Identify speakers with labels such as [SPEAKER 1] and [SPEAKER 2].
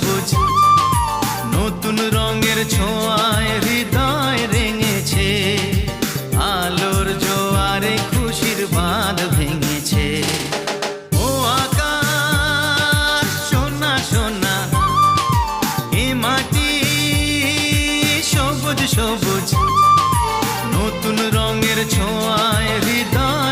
[SPEAKER 1] সবুজ নতুন রঙের ছোঁয়ায় হৃদয় রেঙেছে, আলোর জোয়ারে খুশির বাঁধ ভেঙেছে। ও আকাশ সোনা সোনা, এ মাটি সবুজ সবুজ নতুন রঙের ছোঁয়ায় হৃদয়